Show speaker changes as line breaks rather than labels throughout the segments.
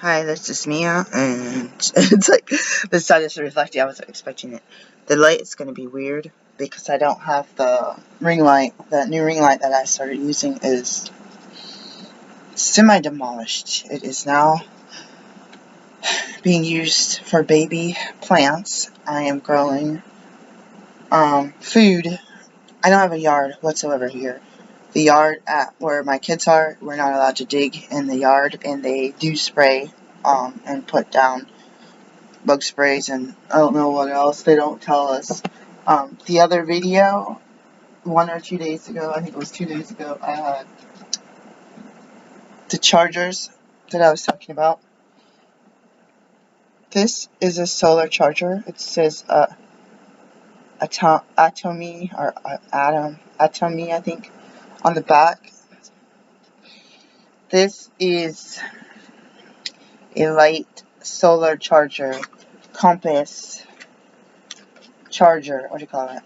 Hi, this is Mia, and it's like the sun is reflecting. I wasn't expecting it. The light is going to be weird because I don't have the ring light. The new ring light that I started using is semi-demolished. It is now being used for baby plants. I am growing food. I don't have a yard whatsoever here. The yard at where my kids are, we're not allowed to dig in the yard, and they do spray and put down bug sprays, and I don't know what else. They don't tell us. The other video, 1 or 2 days ago, I think it was 2 days ago, I had the chargers that I was talking about. This is a solar charger. It says Atomy or Atomy, I think, on the back. This is a light solar charger, compass charger. What do you call it?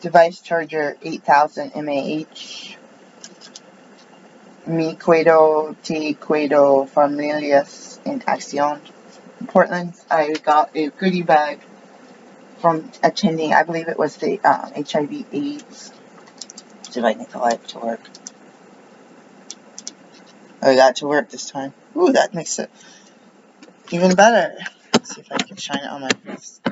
Device charger 8000 mAh. Mi cuido, te cuido, familias in acción. In Portland, I got a goodie bag from attending, I believe it was the HIV/AIDS. See if I can get the light to work. Oh, I got it to work this time. Ooh, that makes it even better. Let's see if I can shine it on my face. I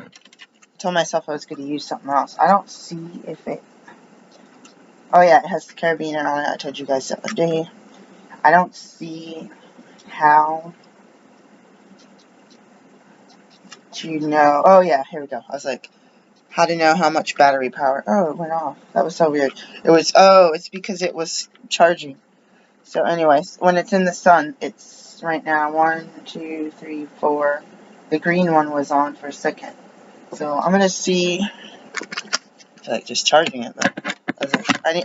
told myself I was going to use something else. I don't see if it... Oh yeah, it has the carabiner on it. I told you guys the other day. I don't see how to know... Oh yeah, here we go. I was like, how to know how much battery power. Oh, it went off. That was so weird. It was, it's because it was charging. So anyways, when it's in the sun, it's right now 1, 2, 3, 4. The green one was on for a second. So I'm going to see, I feel like just charging it, but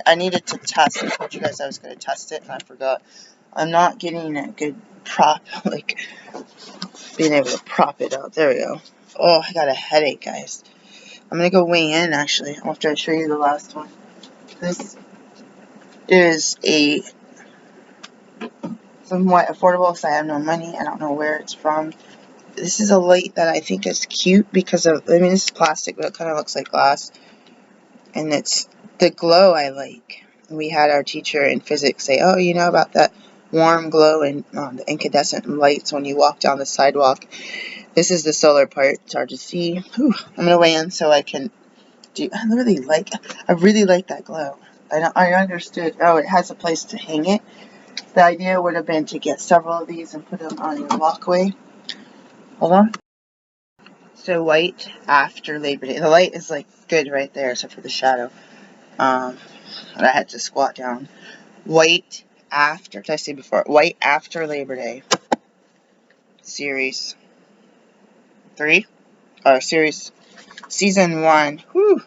I needed to test. I told you guys I was going to test it, and I forgot. I'm not getting a good prop, like being able to prop it out. There we go. Oh, I got a headache, guys. I'm going to go weigh in, actually, after I show you the last one. This is a somewhat affordable, so I have no money. I don't know where it's from. This is a light that I think is cute because of, I mean, this is plastic, but it kind of looks like glass. And it's the glow I like. We had our teacher in physics say, oh, you know about that warm glow and the incandescent lights when you walk down the sidewalk. This is the solar part. It's hard to see. Whew. I'm going to weigh in so I can do, I really like that glow. I understood, oh, it has a place to hang it. The idea would have been to get several of these and put them on your walkway. Hold on. So white after Labor Day. The light is like good right there, except for the shadow. And I had to squat down. White after, did I say before? White after Labor Day. Series 3? Or series, season 1. Whew.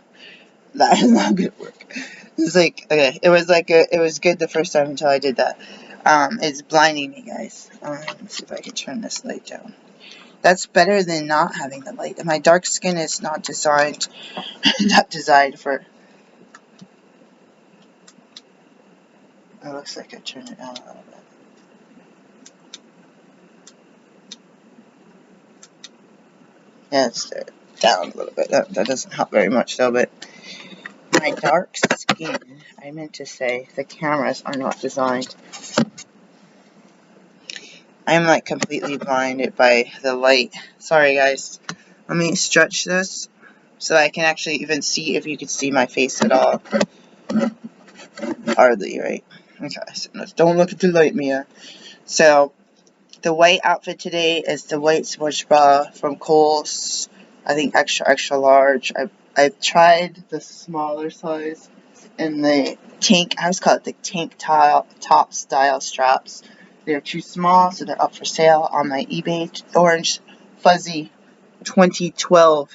That is not good work. It's like, okay, it was good the first time until I did that. It's blinding me, guys. Let's see if I can turn this light down. That's better than not having the light. And my dark skin is not designed, for... It looks like I turned it down a little bit. Yeah, it's down a little bit. That doesn't help very much, though, but my dark skin, I meant to say, the cameras are not designed. I'm like completely blinded by the light. Sorry, guys. Let me stretch this so I can actually even see if you can see my face at all. Hardly, right? Okay, so don't look at the light, Mia. So, the white outfit today is the white sports bra from Kohl's. I think extra, extra large. I've tried the smaller size and the tank, I always call it the tank top style straps. They're too small, so they're up for sale on my eBay. Orange Fuzzy 2012.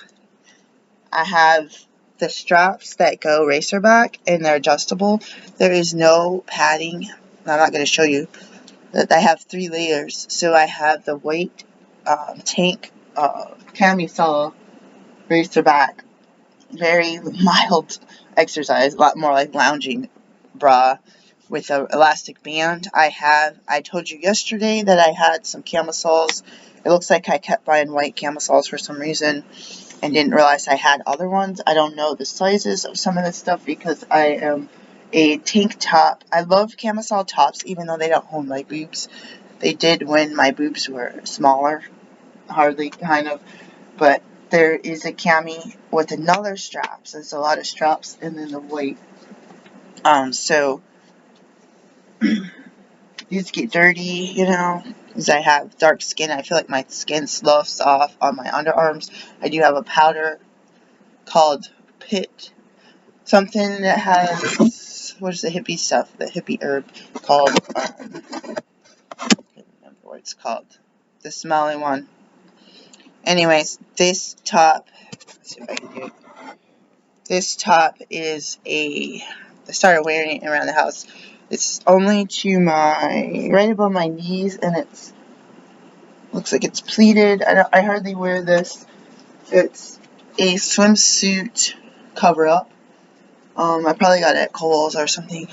I have the straps that go racer back, and they're adjustable. There is no padding. I'm not going to show you. That I have 3 layers. So I have the white tank camisole racer back. Very mild exercise, a lot more like lounging bra with an elastic band. I told you yesterday that I had some camisoles. It looks like I kept buying white camisoles for some reason and didn't realize I had other ones. I don't know the sizes of some of this stuff because I am a tank top. I love camisole tops even though they don't hold my boobs. They did when my boobs were smaller, hardly, kind of. But there is a cami with another straps. There's a lot of straps and then the white. So these get dirty, you know, because I have dark skin. I feel like my skin sloughs off on my underarms. I do have a powder called Pit something that has, what is the hippie stuff, the hippie herb called, I can't remember what it's called, the smelly one. Anyways, this top, let's see if I can do it. This top is I started wearing it around the house. It's only to right above my knees, and it's, looks like it's pleated. I hardly wear this. It's a swimsuit cover-up. I probably got it at Kohl's or something.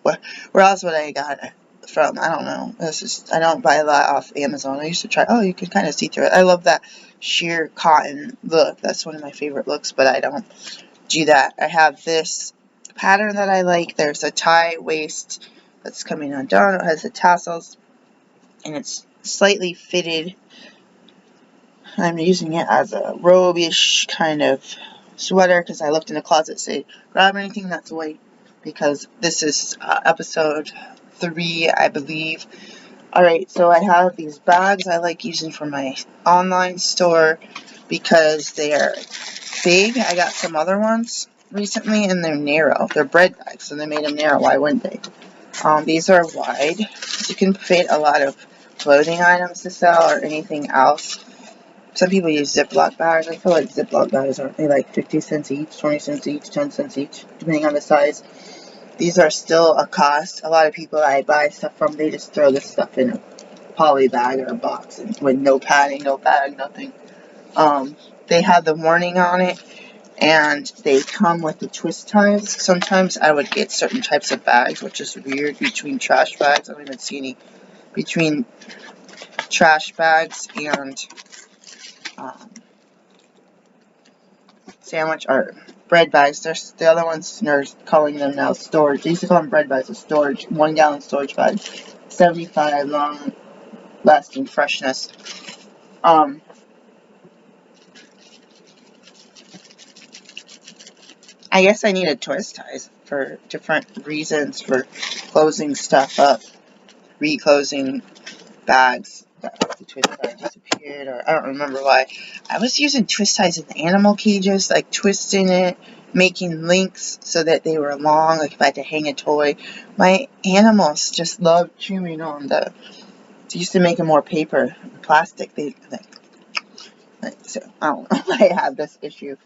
Where else would I got it from? I don't know. It's just, I don't buy a lot off Amazon. I used to try, oh, you can kind of see through it. I love that sheer cotton look. That's one of my favorite looks, but I don't do that. I have this pattern that I like. There's a tie waist that's coming undone. It has the tassels, and it's slightly fitted. I'm using it as a robe-ish kind of sweater because I looked in the closet and said, grab anything that's white because this is episode 3, I believe. Alright, so I have these bags I like using for my online store because they're big. I got some other ones recently and they're narrow. They're bread bags, so they made them narrow. Why wouldn't they? These are wide. You can fit a lot of clothing items to sell or anything else. Some people use Ziploc bags. I feel like Ziploc bags aren't they like 50 cents each, 20 cents each, 10 cents each, depending on the size. These are still a cost. A lot of people I buy stuff from, they just throw this stuff in a poly bag or a box and with no padding, no bag, nothing. They have the warning on it, and they come with the twist ties. Sometimes I would get certain types of bags, which is weird, between trash bags. I don't even see any between trash bags and sandwich or bread bags. There's the other ones are calling them now storage. They used to call them bread bags. It's storage, 1 gallon storage bag, 75 long lasting freshness. I guess I needed twist ties for different reasons, for closing stuff up, reclosing bags. The twist tie disappeared, or I don't remember why. I was using twist ties in the animal cages, like twisting it, making links so that they were long, like if I had to hang a toy. My animals just love chewing on they used to make them more paper, plastic. So I don't know why I have this issue.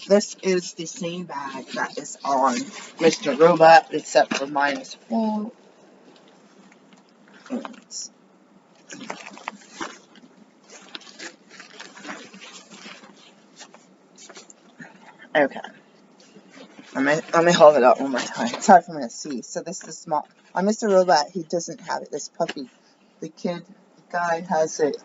This is the same bag that is on Mr. Robot, except for mine is full. Okay. Let me hold it up one more time. It's hard for me to see. So this is small. On Mr. Robot, he doesn't have it. This puppy. The guy has it,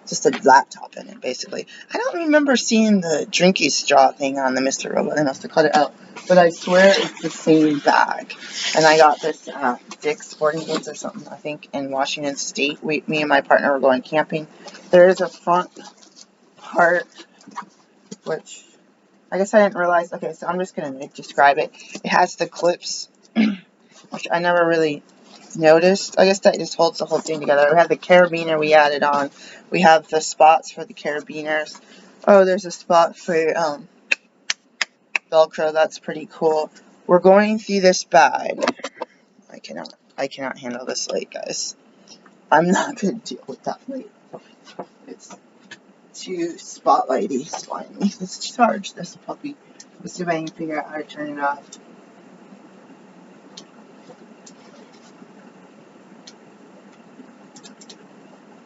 just a laptop in it, basically. I don't remember seeing the drinky straw thing on the Mr. Robot. I must have cut it out. But I swear it's the same bag. And I got this at Dick's Sporting Goods or something, I think, in Washington State. Me and my partner were going camping. There is a front part, which I guess I didn't realize. Okay, so I'm just going to describe it. It has the clips, which I never really noticed. I guess that just holds the whole thing together. We have the carabiner we added on. We have the spots for the carabiners. Oh, there's a spot for Velcro. That's pretty cool. We're going through this bag. I cannot handle this light, guys. I'm not going to deal with that light. It's too spotlighty, slimy. Let's charge this puppy. Let's see if I can figure out how to turn it off.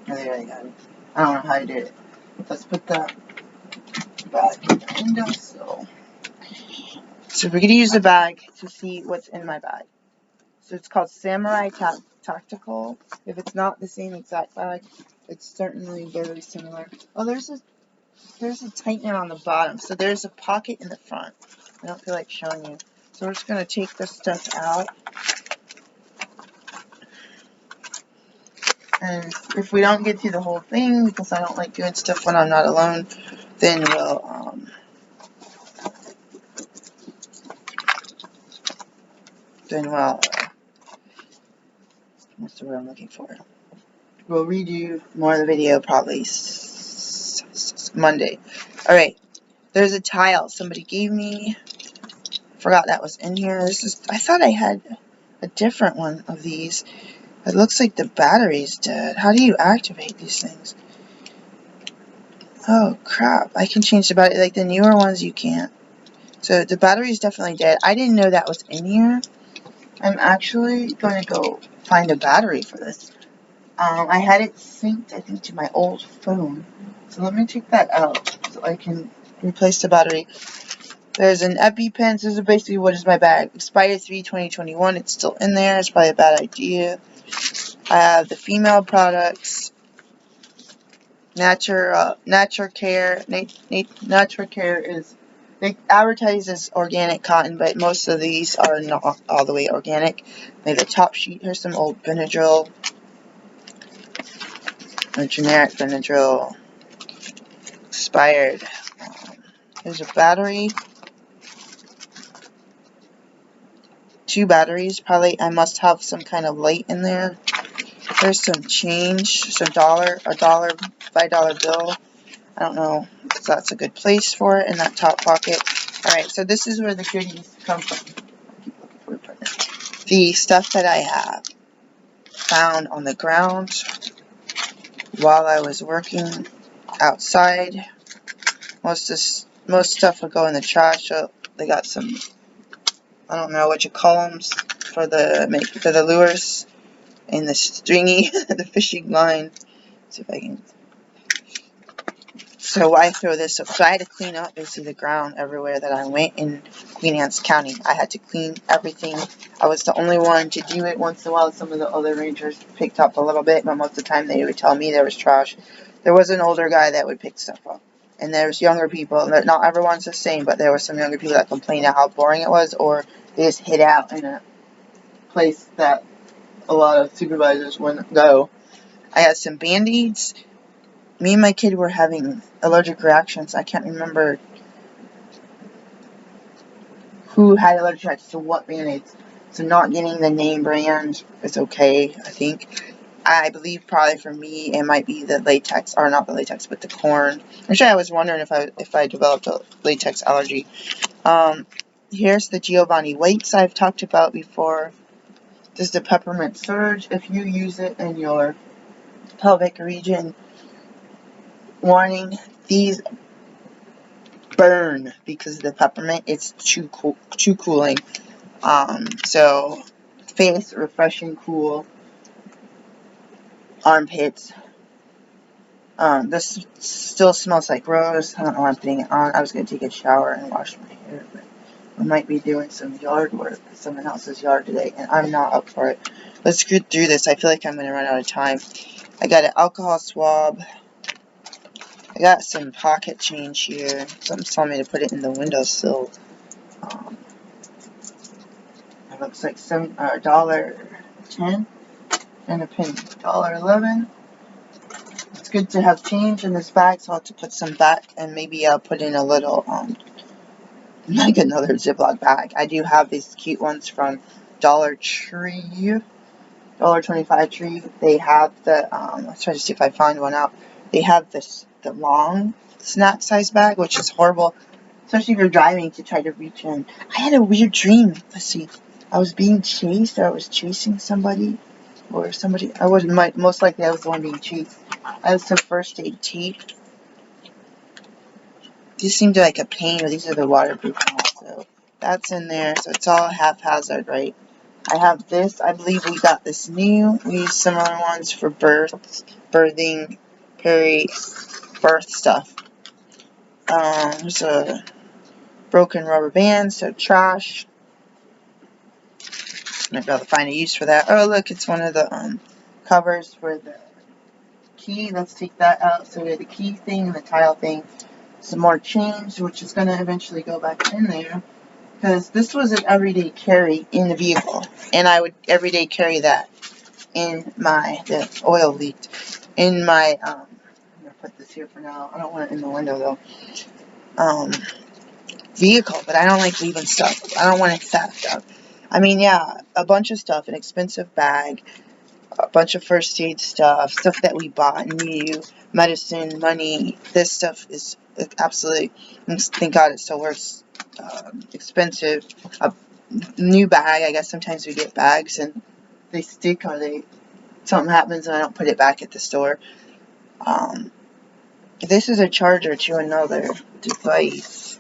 Oh, there I got it. I don't know how I did it. Let's put that bag in the windowsill. So we're going to use the bag to see what's in my bag. So it's called Samurai Tactical. If it's not the same exact bag, it's certainly very similar. Oh, there's a tightener on the bottom. So there's a pocket in the front. I don't feel like showing you. So we're just going to take this stuff out. And if we don't get through the whole thing, because I don't like doing stuff when I'm not alone, then what's the word I'm looking for? We'll redo more of the video probably Monday. Alright, there's a tile somebody gave me. Forgot that was in here. I thought I had a different one of these. It looks like the battery's dead. How do you activate these things? Oh crap, I can change the battery. Like the newer ones you can't. So the battery's definitely dead. I didn't know that was in here. I'm actually going to go find a battery for this. I had it synced, I think, to my old phone. So let me take that out so I can replace the battery. There's an EpiPen. So this is basically what is my bag. Expired 3/2021. It's still in there. It's probably a bad idea. I have the female products. Nature Care. Nature Care is, they advertise as organic cotton, but most of these are not all the way organic. They have the top sheet. Here's some old Benadryl. A generic Benadryl. Expired. There's a battery. 2 batteries. Probably I must have some kind of light in there. There's some change. Some a dollar, $5 bill. I don't know if that's a good place for it in that top pocket. Alright, so this is where the goodies come from. The stuff that I have found on the ground while I was working outside. Most stuff would go in the trash. So they got some, I don't know what you call them, for the lures and the stringy, the fishing line. Let's see if I can. So I throw this up. So I had to clean up basically the ground everywhere that I went in Queen Anne's County. I had to clean everything. I was the only one to do it. Once in a while, some of the other rangers picked up a little bit, but most of the time they would tell me there was trash. There was an older guy that would pick stuff up. And there's younger people. Not everyone's the same, but there were some younger people that complained about how boring it was, or they just hid out in a place that a lot of supervisors wouldn't go. I had some Band-Aids. Me and my kid were having allergic reactions. I can't remember who had allergic reactions to what Band-Aids. So not getting the name brand is okay, I think. I believe probably for me it might be the latex, or not the latex, but the corn. Actually, I was wondering if I developed a latex allergy. Here's the Giovanni Whites I've talked about before. This is the Peppermint Surge. If you use it in your pelvic region, warning, these burn because of the peppermint. It's too cooling. So face refreshing, cool. Armpits. This still smells like rose. I don't know why I'm putting it on. I was gonna take a shower and wash my hair, but I might be doing some yard work at someone else's yard today, and I'm not up for it. Let's get through this. I feel like I'm gonna run out of time. I got an alcohol swab. I got some pocket change here. Something's telling me to put it in the windowsill. It looks like $1.10 and a penny. $1.11. It's good to have change in this bag, so I'll have to put some back, and maybe I'll put in a little, like another Ziploc bag. I do have these cute ones from Dollar Tree. $1.25 Tree. They have the, let's try to see if I find one out. They have the long snack size bag, which is horrible, especially if you're driving to try to reach in. I had a weird dream. Let's see. I was being chased, or I was chasing somebody, or somebody. Most likely I was the one being chased. I have some first aid tape. These seem to like a pain, or these are the waterproof ones. So that's in there. So it's all haphazard, right? I have this. I believe we got this new. We use similar ones for birthing, birth stuff. There's a broken rubber band, so trash. Might be able to find a use for that. Oh, look, it's one of the covers for the key. Let's take that out. So we have the key thing and the tile thing. Some more change, which is going to eventually go back in there. Because this was an everyday carry in the vehicle. And I would everyday carry that in the oil leaked. In my, I'm going to put this here for now. I don't want it in the window though. Vehicle, but I don't like leaving stuff. I don't want it theft up. I mean, yeah, a bunch of stuff, an expensive bag, a bunch of first aid stuff that we bought new, medicine, money. This stuff is absolutely, thank God it's still worth expensive. A new bag, I guess sometimes we get bags and they stick or something happens and I don't put it back at the store. This is a charger to another device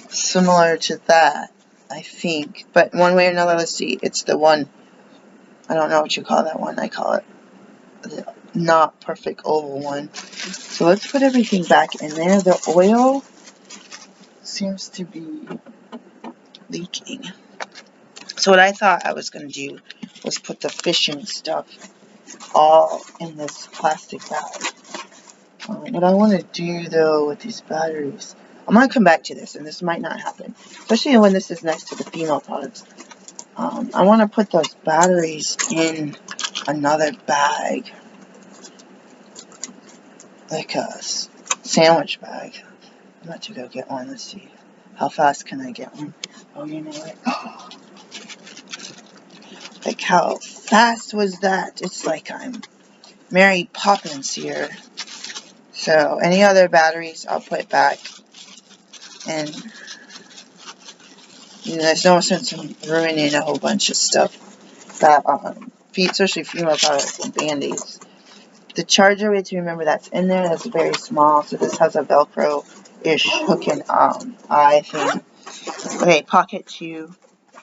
similar to that, I think. But one way or another, let's see. It's the one, I don't know what you call that one. I call it the not perfect oval one. So let's put everything back in there. The oil seems to be leaking. So what I thought I was going to do was put the fishing stuff all in this plastic bag. What I want to do, though, with these batteries, I'm going to come back to this, and this might not happen, especially when this is next to the female products. I want to put those batteries in another bag, like a sandwich bag. I'm about to go get one. Let's see. How fast can I get one? Oh, you know what? Like, how fast was that? It's like I'm Mary Poppins here. So, any other batteries, I'll put back. And there's no sense in ruining a whole bunch of stuff that, especially female products and Band-Aids. The charger, we have to remember that's in there. That's very small, so this has a Velcro-ish hooking eye thing. Okay, pocket 2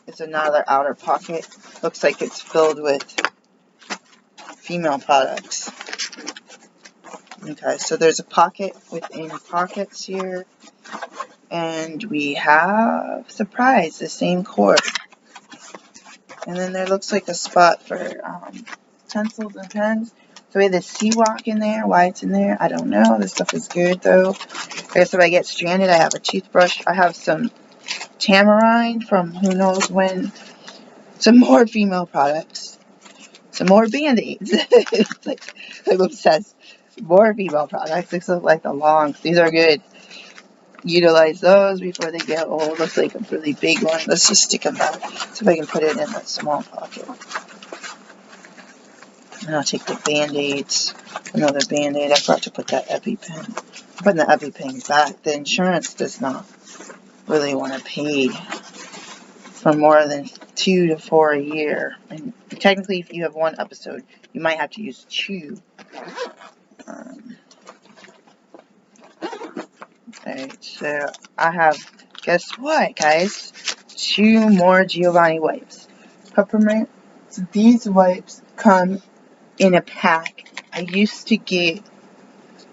is another outer pocket. Looks like it's filled with female products. Okay, so there's a pocket within pockets here. And we have, surprise, the same cord. And then there looks like a spot for pencils and pens. So we have the Sea-Walk in there. Why it's in there, I don't know. This stuff is good, though. I guess if I get stranded, I have a toothbrush. I have some Tamarine from who knows when. Some more female products. Some more Band-Aids. It's like, I'm obsessed. More female products. These look like the longs. These are good. Utilize those before they get old. Looks like a really big one. Let's just stick them back. See if I can put it in that small pocket. And I'll take the Band-Aids. Another Band-Aid. I forgot to put that EpiPen. I'm putting the EpiPen back. The insurance does not really want to pay for more than 2 to 4 a year. And technically, if you have one episode, you might have to use 2. Alright, so I have, guess what, guys? 2 more Giovanni wipes. Peppermint. So these wipes come in a pack. I used to get,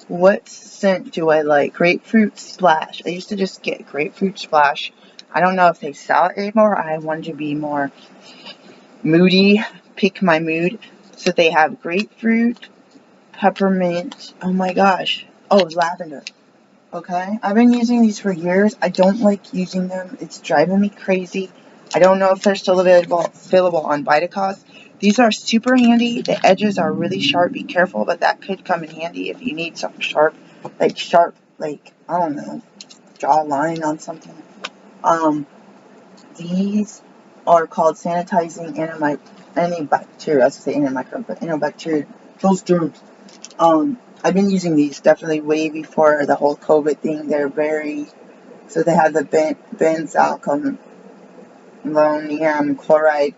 what scent do I like? Grapefruit Splash. I used to just get Grapefruit Splash. I don't know if they sell it anymore. I wanted to be more moody, pick my mood. So they have grapefruit, peppermint, oh my gosh. Oh, lavender. Okay, I've been using these for years. I don't like using them. It's driving me crazy. I don't know if they're still available on Vitacost. These are super handy. The edges are really sharp. Be careful, but that could come in handy if you need something sharp, like, I don't know, draw a line on something. These are called sanitizing antibacterial. I was say antimicrobial, but antibacterial. Those germs. I've been using these definitely way before the whole COVID thing. They're very, so they have the benzalkonium chloride.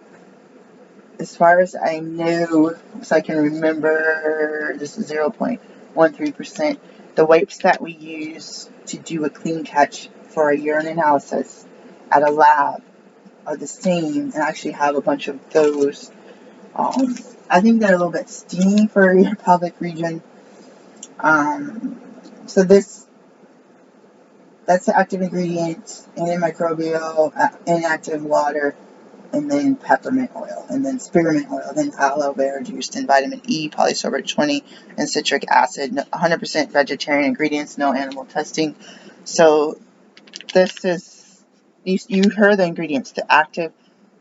As far as I know, so I can remember, this is 0.13%. The wipes that we use to do a clean catch for a urine analysis at a lab are the same, and I actually have a bunch of those. I think they're a little bit steamy for your pelvic region. So that's the active ingredient, antimicrobial, inactive water. and then peppermint oil, and then spearmint oil, then aloe vera juice, then vitamin E, polysorbate 20, and citric acid. 100% vegetarian ingredients, no animal testing. So this is, you heard the ingredients, the active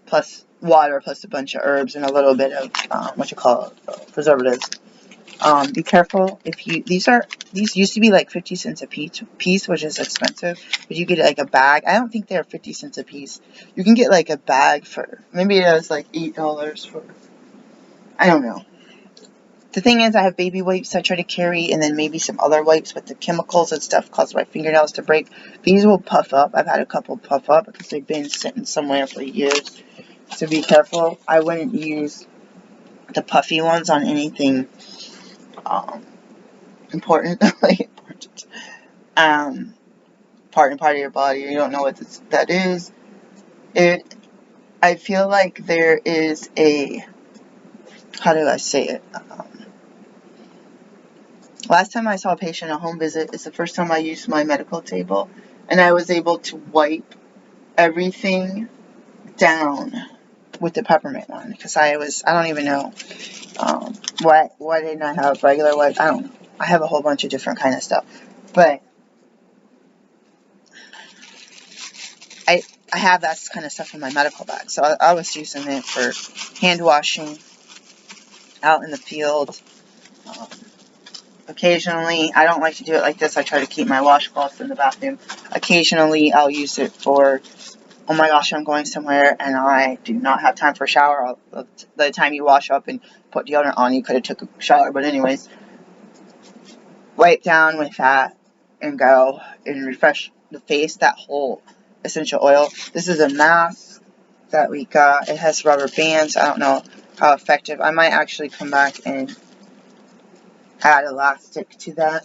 plus water plus a bunch of herbs and a little bit of preservatives. Be careful if you, these used to be like 50 cents a piece, which is expensive, but you get like a bag. I don't think they're 50 cents a piece. You can get like a bag for, maybe it was like $8 for, I don't know. The thing is, I have baby wipes I try to carry, and then maybe some other wipes, but the chemicals and stuff cause my fingernails to break. These will puff up. I've had a couple puff up because they've been sitting somewhere for years. So be careful. I wouldn't use the puffy ones on anything important, like important, part of your body. You don't know what that is. I feel like there is a, how do I say it? Last time I saw a patient at a home visit is the first time I used my medical table, and I was able to wipe everything down with the peppermint one, because I don't even know, why didn't I have regular wipes? I don't know. I have a whole bunch of different kind of stuff, but I have that kind of stuff in my medical bag, so I was using it for hand washing out in the field. Um, Occasionally, I don't like to do it like this. I try to keep my washcloths in the bathroom. Occasionally, I'll use it for, oh my gosh, I'm going somewhere and I do not have time for a shower. By the time you wash up and put deodorant on, you could have took a shower. But anyways, wipe down with that and go and refresh the face, that whole essential oil. This is a mask that we got. It has rubber bands. I don't know how effective. I might actually come back and add elastic to that,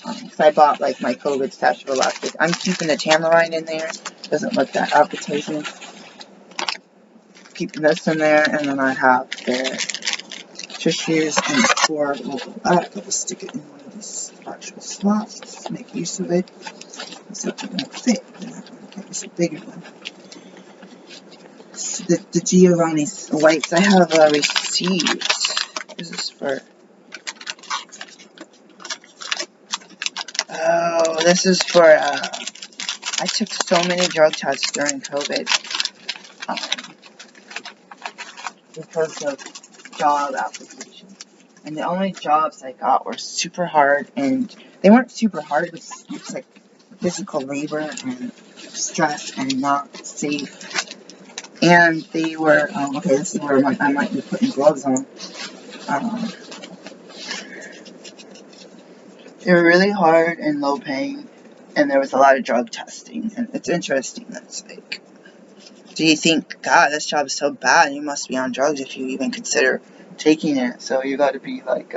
because I bought like my COVID stash of elastic. I'm keeping the tamarind in there. Doesn't look that appetizing. Keeping this in there, and then I have the tissues and the cord. I'll just stick it in one of these actual slots. Make use of it. Except it won't fit. Then I have to get this bigger one. So the Giovanni wipes I have received. This is for. Oh, this is for. I took so many drug tests during COVID, because of job applications. And the only jobs I got were super hard, and they weren't super hard. It was like physical labor and stress and not safe. And they were, okay, this is where I might be putting gloves on. Um, they were really hard and low paying, and there was a lot of drug testing. And it's interesting. That's like, do you think, God, this job is so bad, you must be on drugs if you even consider taking it? So you got to be like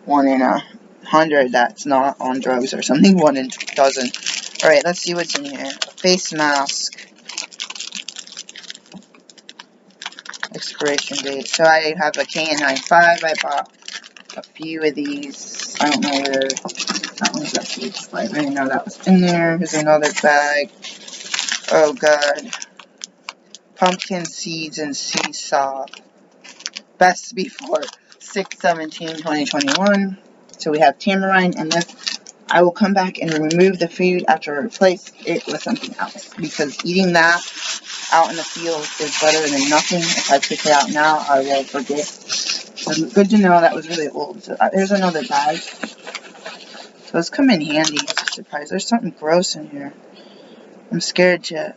1 in 100 that's not on drugs or something. 1 in a dozen. All right, let's see what's in here. A face mask. Expiration date. So I have a KN95. I bought a few of these. I don't know where that one's actually expired. I didn't know that was in there. Here's another bag. Oh God. Pumpkin seeds and sea salt. Best before 6/17/2021. So we have tamarind and this. I will come back and remove the food after I replace it with something else, because eating that out in the field is better than nothing. If I pick it out now, I will forget. So good to know that was really old. So here's another bag. Those come in handy. I'm surprised. There's something gross in here. I'm scared to.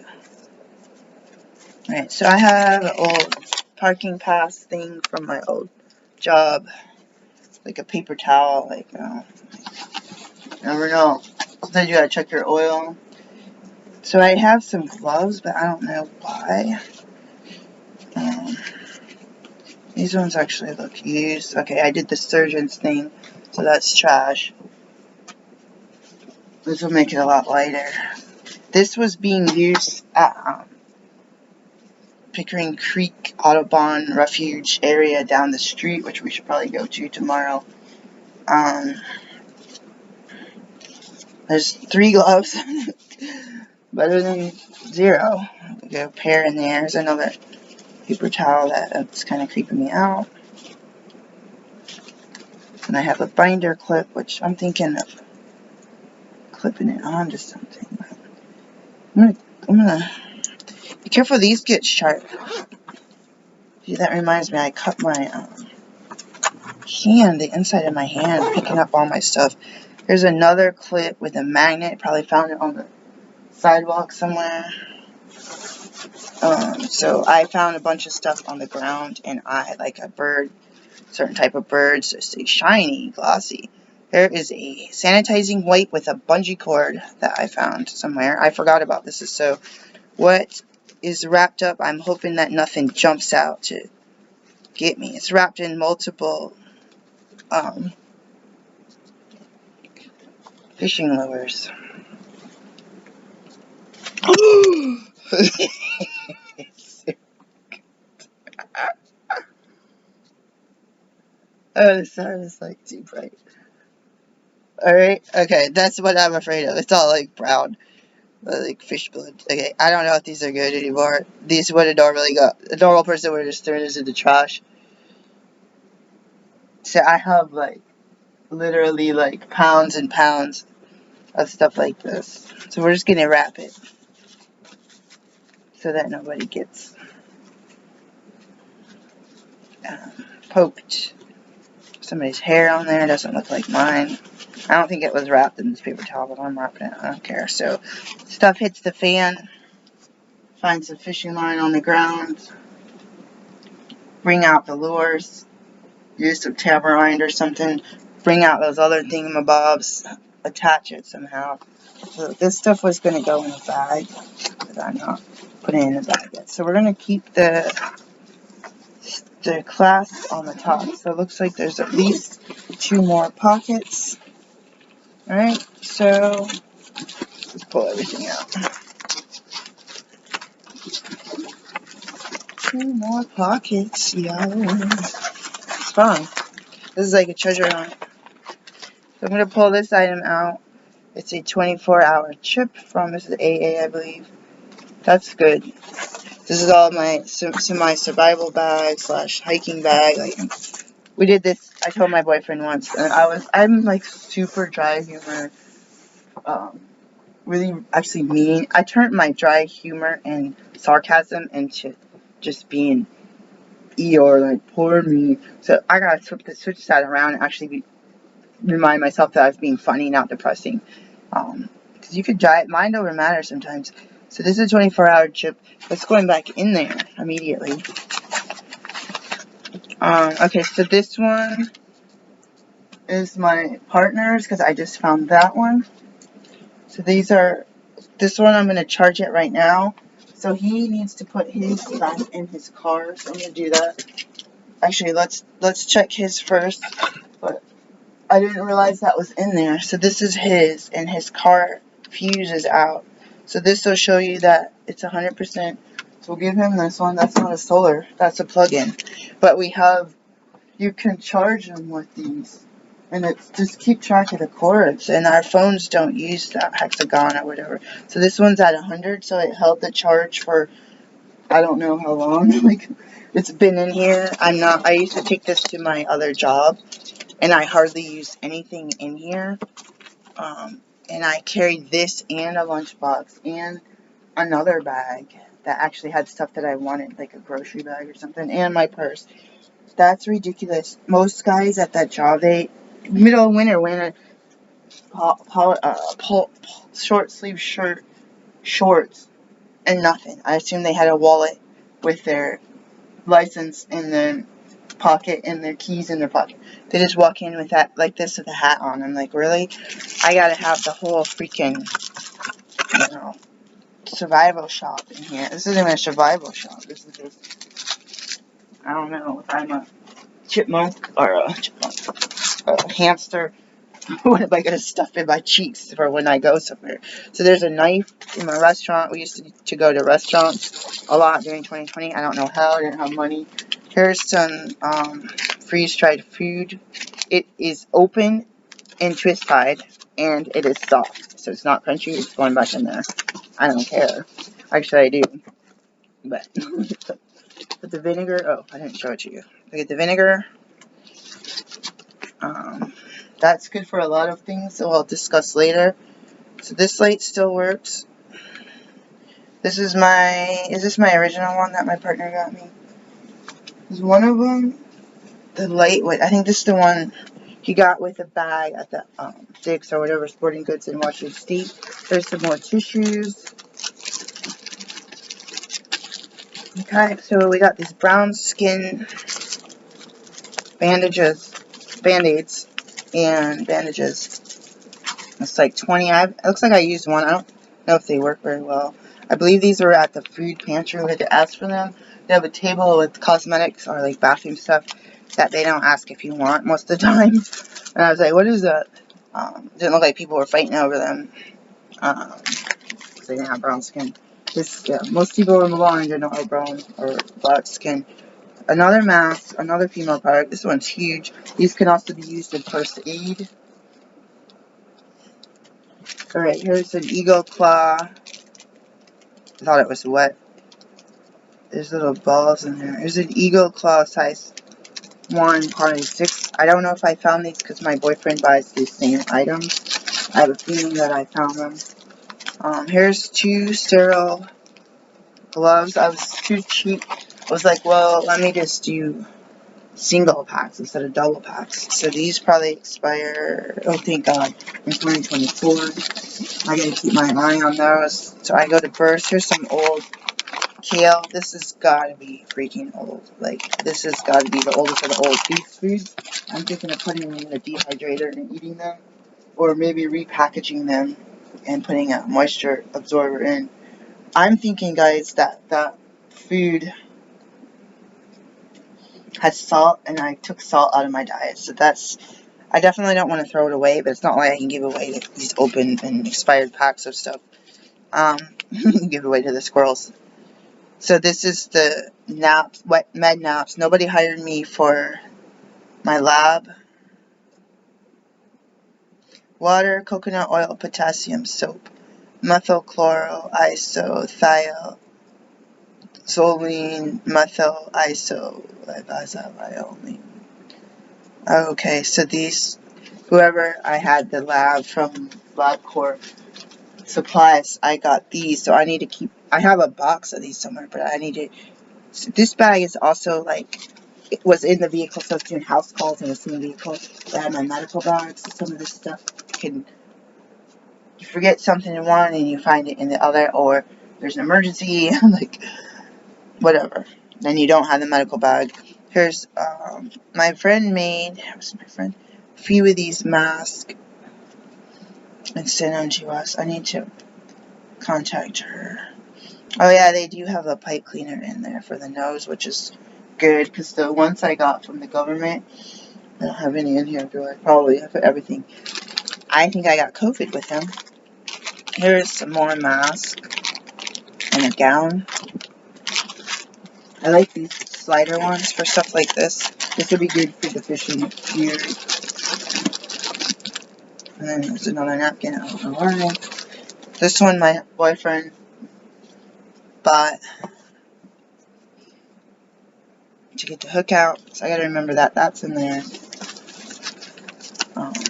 Alright, so I have an old parking pass thing from my old job. Like a paper towel. Like, never know. Sometimes you gotta check your oil. So I have some gloves, but I don't know why. These ones actually look used. Okay, I did the surgeon's thing, so that's trash. This will make it a lot lighter. This was being used at Pickering Creek Audubon Refuge area down the street, which we should probably go to tomorrow. There's 3 gloves. Better than 0. We got a pair in there. There's another paper towel that's kind of creeping me out. And I have a binder clip, which I'm thinking of clipping it onto something. I'm gonna be careful, these get sharp. See, that reminds me, I cut my hand, the inside of my hand, picking up all my stuff. There's another clip with a magnet, probably found it on the sidewalk somewhere. So I found a bunch of stuff on the ground, and I like a bird, certain type of birds, just a shiny, glossy. There is a sanitizing wipe with a bungee cord that I found somewhere. I forgot about this. So what is wrapped up, I'm hoping that nothing jumps out to get me. It's wrapped in multiple fishing lures. Oh, the sun is like too bright. Alright, okay, that's what I'm afraid of. It's all like brown, like fish blood. Okay, I don't know if these are good anymore. These would have normally got, a normal person would have just thrown this in the trash. So I have like, literally like pounds and pounds of stuff like this. So we're just gonna wrap it so that nobody gets poked. Somebody's hair on there doesn't look like mine. I don't think it was wrapped in this paper towel, but I'm wrapping it. I don't care. So stuff hits the fan. Find some fishing line on the ground. Bring out the lures. Use some tamarind or something. Bring out those other thingamabobs. Attach it somehow. So this stuff was going to go in a bag, but I'm not putting it in a bag yet. So we're going to keep the clasp on the top. So it looks like there's at least 2 more pockets. Alright, so let's pull everything out. 2 more pockets, y'all. It's fun. This is like a treasure hunt. So I'm going to pull this item out. It's a 24-hour chip from, this is AA, I believe. That's good. This is all my my survival bag slash hiking bag. Like, we did this, I told my boyfriend once, and I'm like super dry humor, really actually mean. I turned my dry humor and sarcasm into just being Eeyore, like, poor me. So I gotta switch that around and actually remind myself that I was being funny, not depressing. Because you could dry it, mind over matter sometimes. So this is a 24-hour chip. It's going back in there immediately. Okay, so this one is my partner's because I just found that one. So this one I'm going to charge it right now. So he needs to put his back in his car. So I'm going to do that. Actually, let's check his first. But I didn't realize that was in there. So this is his, and his car fuse is out. So this will show you that it's 100%. So we'll give him this one. That's not a solar. That's a plug-in. But you can charge them with these. And it's just keep track of the cords. And our phones don't use that hexagon or whatever. So this one's at 100. So it held the charge for I don't know how long. Like, it's been in here. I used to take this to my other job. And I hardly use anything in here. And I carried this and a lunchbox and another bag that actually had stuff that I wanted, like a grocery bag or something, and my purse. That's ridiculous. Most guys at that job, middle of winter, wear short sleeve shirt, shorts, and nothing. I assume they had a wallet with their license in their pocket and their keys in their pocket. They just walk in with that, like this, with a hat on. I'm like, really? I gotta have the whole freaking, survival shop in here. This isn't even a survival shop. This is just, I don't know if I'm a chipmunk or a hamster. What am I going to stuff in my cheeks for when I go somewhere? So there's a knife in my restaurant. We used to go to restaurants a lot during 2020. I don't know how. I didn't have money. Here's some freeze-dried food. It is open and twist-tied, and it is soft. So it's not crunchy. It's going back in there. I don't care. Actually, I do. But Put the vinegar. Oh, I didn't show it to you. I get the vinegar. That's good for a lot of things, so I'll discuss later. So this light still works. Is this my original one that my partner got me? Is one of them the lightweight? I think this is the one he got with a bag at the Dick's or whatever sporting goods in Washington State. There's some more tissues. Okay, so we got these brown skin bandages, band-aids, and bandages. It's like 20. It looks like I used one. I don't know if they work very well. I believe these were at the food pantry. We had to ask for them. They have a table with cosmetics or like bathroom stuff that they don't ask if you want most of the time. And I was like, what is that? Didn't look like people were fighting over them. They didn't have brown skin. Most people in Milan didn't have brown or black skin. Another mask, another female product. This one's huge. These can also be used in first aid. Alright, here's an eagle claw. I thought it was wet. There's little balls in there. There's an eagle claw size 1, quantity 6. I don't know if I found these because my boyfriend buys these same items. I have a feeling that I found them. Here's 2 sterile gloves. I was too cheap. I was like, well, let me just do single packs instead of double packs. So these probably expire, oh thank God, in 2024. I gotta keep my eye on those. So I go to Burst. Here's some old kale. This has gotta be freaking old. Like, this has gotta be the oldest of the old beef foods. I'm thinking of putting them in a dehydrator and eating them. Or maybe repackaging them and putting a moisture absorber in. I'm thinking, guys, that that food has salt, and I took salt out of my diet. So that's, I definitely don't want to throw it away, but it's not like I can give away these open and expired packs of stuff. Give it away to the squirrels. So this is the naps, wet med naps. Nobody hired me for my lab. Water, coconut oil, potassium soap, methylchloro, isothiol, zoline, methyl, isothioline. Okay, so these, whoever I had the lab from LabCorp supplies, I got these, so I need to keep, I have a box of these somewhere, but I need to, so this bag is also like, it was in the vehicle, so I was doing house calls in the same vehicle. I had my medical bags, so some of this stuff can, you forget something in one and you find it in the other, or there's an emergency, like, whatever. Then you don't have the medical bag. Here's, my friend made, who's my friend? A few of these masks and sent them to us. I need to contact her. Oh yeah, they do have a pipe cleaner in there for the nose, which is good, because the ones I got from the government, I don't have any in here, do I? Probably have everything. I think I got COVID with them. Here's some more masks and a gown. I like these slider ones for stuff like this. This would be good for the fishing gear. And then there's another napkin. I don't know why. This one my boyfriend bought to get the hook out. So I gotta remember that that's in there.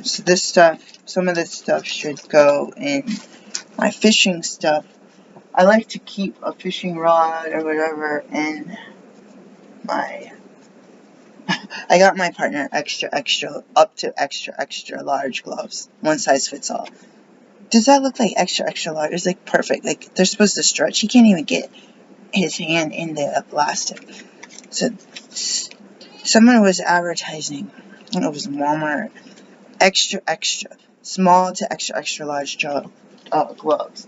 So this stuff, some of this stuff should go in my fishing stuff. I like to keep a fishing rod or whatever in my, I got my partner extra up to extra large gloves. One size fits all. Does that look like extra large? It's like perfect. Like they're supposed to stretch. He can't even get his hand in the plastic. So someone was advertising, I don't know if it was Walmart, extra small to extra large gloves.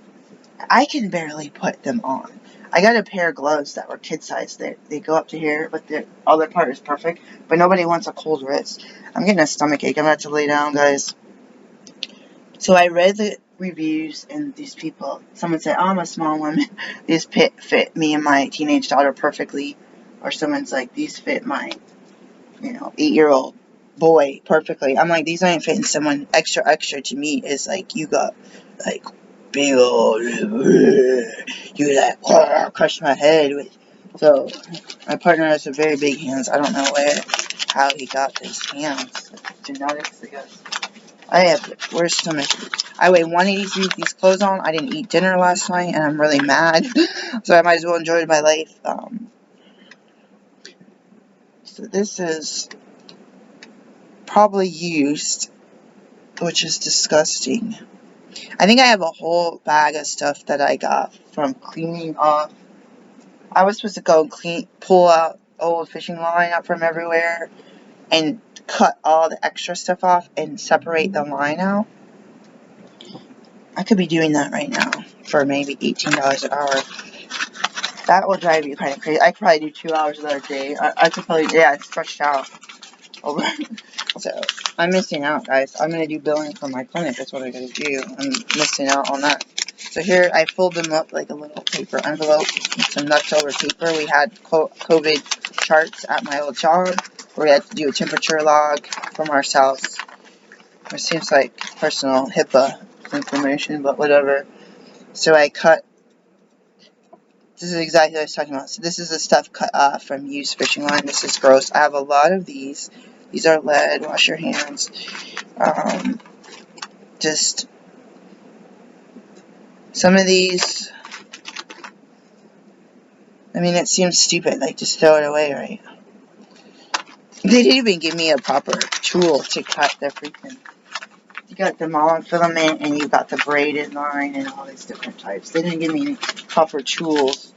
I can barely put them on. I got a pair of gloves that were kid size. They go up to here, but the other part is perfect. But nobody wants a cold wrist. I'm getting a stomach ache. I'm about to lay down, guys. So I read the reviews, and these people, someone said, oh, I'm a small woman. These fit me and my teenage daughter perfectly. Or someone's like, these fit my, 8-year-old boy perfectly. I'm like, these ain't fitting someone. Extra to me is like, you got, like, big old, you like, crush my head with So my partner has a very big hands. I don't know how he got these hands. Genetics, I guess. I have the worst stomach. I weigh 183 with these clothes on. I didn't eat dinner last night, and I'm really mad. So I might as well enjoy my life. So this is probably used, which is disgusting. I think I have a whole bag of stuff that I got from cleaning off. I was supposed to go and pull out old fishing line up from everywhere and cut all the extra stuff off and separate the line out. I could be doing that right now for maybe $18 an hour. That will drive you kind of crazy. I could probably do 2 hours of that a day. I could probably, yeah, it's stretched out over. So, I'm missing out, guys. I'm going to do billing for my clinic. That's what I got to do. I'm missing out on that. So here, I fold them up like a little paper envelope with some leftover paper. We had COVID charts at my old job where we had to do a temperature log from ourselves. It seems like personal HIPAA information, but whatever. So I cut. This is exactly what I was talking about. So this is the stuff cut off from used fishing line. This is gross. I have a lot of these. These are lead. Wash your hands. Just some of these. I mean, it seems stupid. Like, just throw it away, right? They didn't even give me a proper tool to cut the freaking. You got the monofilament and you got the braided line and all these different types. They didn't give me any proper tools.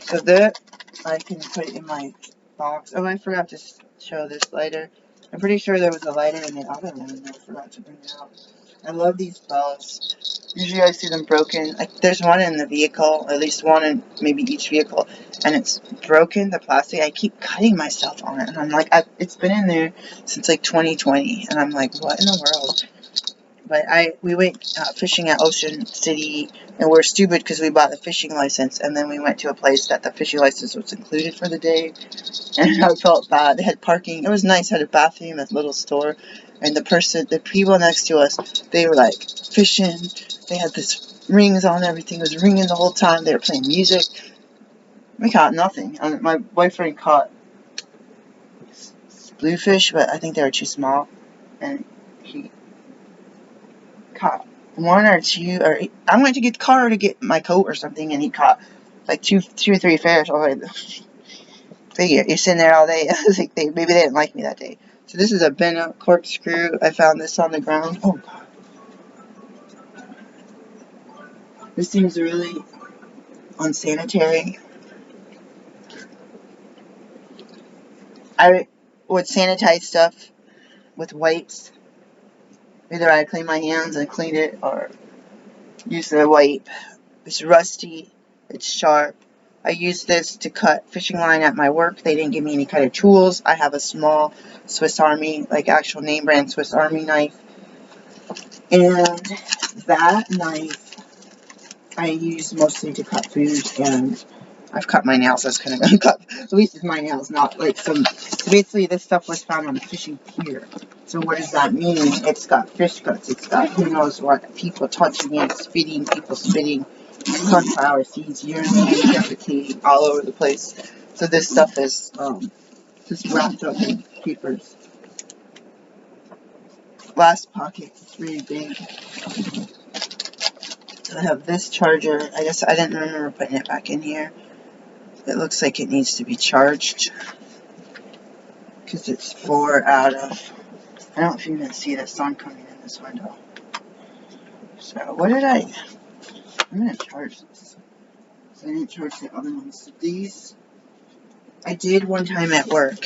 So that I can put it in my box. Oh, I forgot to show this lighter. I'm pretty sure there was a lighter in the other one and I forgot to bring it out. I love these bells. Usually I see them broken. Like, there's one in the vehicle, at least one in maybe each vehicle, and it's broken, the plastic. I keep cutting myself on it, and I'm like, it's been in there since like 2020, and I'm like, what in the world? But we went fishing at Ocean City, and we're stupid because we bought the fishing license, and then we went to a place that the fishing license was included for the day, and I felt bad. They had parking. It was nice. Had a bathroom, a little store, and the people next to us, they were like fishing. They had this rings on. Everything was ringing the whole time. They were playing music. We caught nothing. My boyfriend caught bluefish, but I think they were too small, and he caught one or two. Or I went to get the car to get my coat or something, and he caught like two or three fish. I was like, figure, you're sitting there all day. I was like, maybe they didn't like me that day. So this is a bent corkscrew. I found this on the ground. Oh god, this seems really unsanitary. I would sanitize stuff with wipes. Either I clean my hands and clean it, or use the wipe. It's rusty. It's sharp. I use this to cut fishing line at my work. They didn't give me any kind of tools. I have a small Swiss Army, like actual name brand Swiss Army knife. And that knife I use mostly to cut food, and I've cut my nails. That's kind of cut. At least it's my nails, not like some. So basically, this stuff was found on a fishing pier. So what does that mean? It's got fish guts. It's got who knows what. People touching it, spitting. People spitting. Sunflower seeds, urinating, defecating all over the place. So this stuff is just wrapped up in papers. Last pocket. It's really big. I have this charger. I guess I didn't remember putting it back in here. It looks like it needs to be charged because it's 4 out of. I don't even see the sun coming in this window. So what did I'm gonna charge this. So I didn't charge the other ones. These I did one time at work.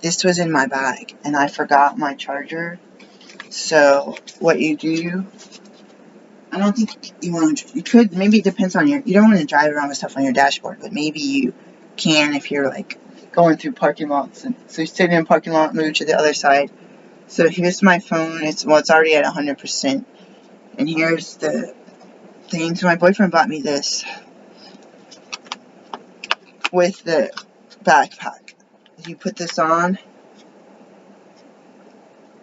This was in my bag and I forgot my charger. So what you do, I don't think you want to. You could, maybe it depends on you don't want to drive around with stuff on your dashboard, but maybe you can if you're like going through parking lots. And so you're sitting in a parking lot, move to the other side. So here's my phone. It's already at 100%. And here's the thing. So my boyfriend bought me this with the backpack. You put this on.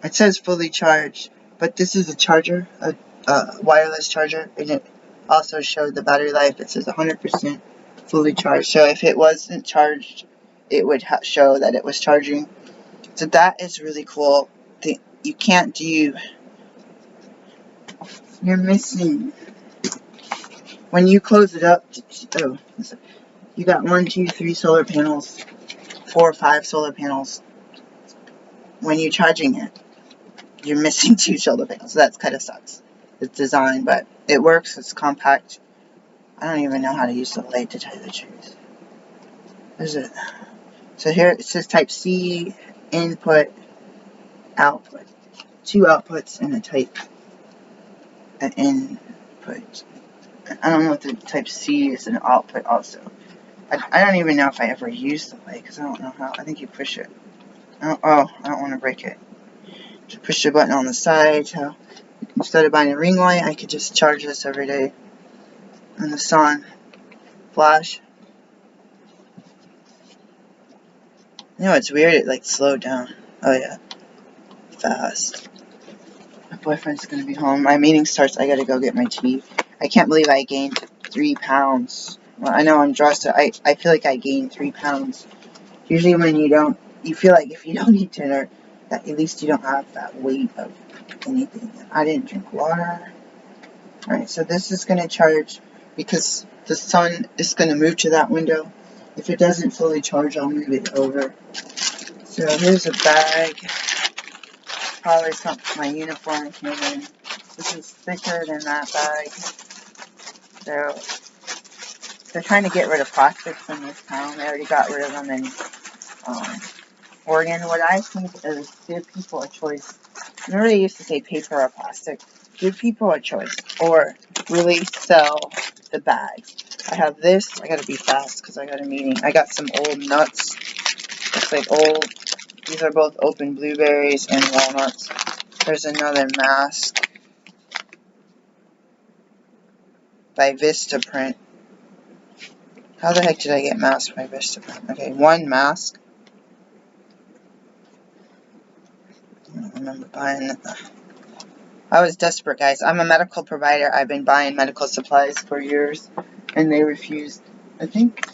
It says fully charged, but this is a charger, a wireless charger, and it also showed the battery life. It says 100%. fully charged. So if it wasn't charged, it would show that it was charging. So that is really cool. You can't do. You're missing. When you close it up, oh, you got 1, 2, 3 solar panels, 4 or 5 solar panels. When you're charging it, you're missing 2 solar panels. So that kind of sucks. It's design, but it works. It's compact. I don't even know how to use the light, to tell you the truth. There's it. So here it says Type C, input, output. 2 outputs and a Type input. I don't know if the Type C is an output also. I don't even know if I ever used the light, because I don't know how. I think you push it. I don't want to break it. Just push the button on the side. So instead of buying a ring light, I could just charge this every day in the sun. Flash. You know, it's weird. It like slowed down. Oh yeah, fast. My boyfriend's gonna be home. My meeting starts. I gotta go get my tea. I can't believe I gained 3 pounds. Well, I know I'm dressed. I feel like I gained 3 pounds. Usually when you feel like if you don't eat dinner, that at least you don't have that weight of anything. I didn't drink water. Alright, so this is going to charge because the sun is going to move to that window. If it doesn't fully charge, I'll move it over. So here's a bag. Probably something my uniform came in. This is thicker than that bag. So they're trying to get rid of plastics in this town. They already got rid of them in Oregon. What I think is give people a choice. Remember they used to say paper or plastic? Give people a choice, or really sell the bags. I have this. I gotta be fast because I got a meeting. I got some old nuts. Looks like old. These are both open blueberries and walnuts. There's another mask by Vistaprint. How the heck did I get masks by Vistaprint? Okay, 1 mask. I don't remember buying it. I was desperate, guys. I'm a medical provider. I've been buying medical supplies for years, and they refused. I think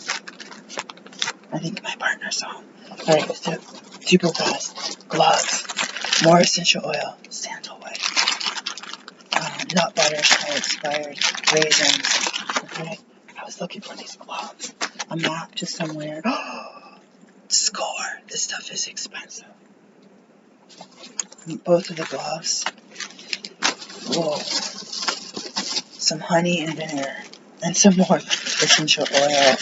my partner's home. Alright, so super fast. Gloves, more essential oil, sandalwood, nut butters are expired, raisins. Okay, I was looking for these gloves. A map to somewhere. Score. This stuff is expensive. Both of the gloves. Whoa. Some honey and vinegar. And some more essential oil.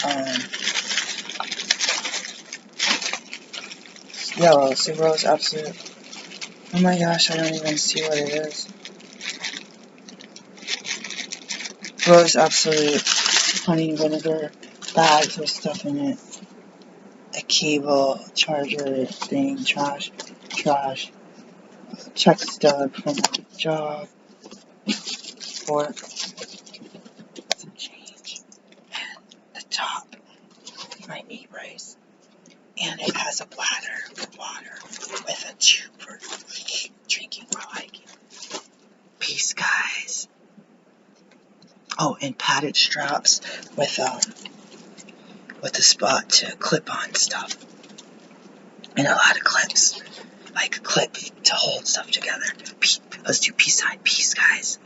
Yellow. See, Rose Absolute. Oh my gosh, I don't even see what it is. Rose Absolute. Honey and vinegar. Bags with stuff in it. A cable, charger, thing, trash. Check stub from my job. Fork. Some change. And the top. My knee brace. And it has a bladder for water with a tube for drinking while hiking. Peace, guys. Oh, and padded straps with a spot to clip on stuff. And a lot of clips. Like a clip to hold stuff together. Let's do peace sign. Peace, guys.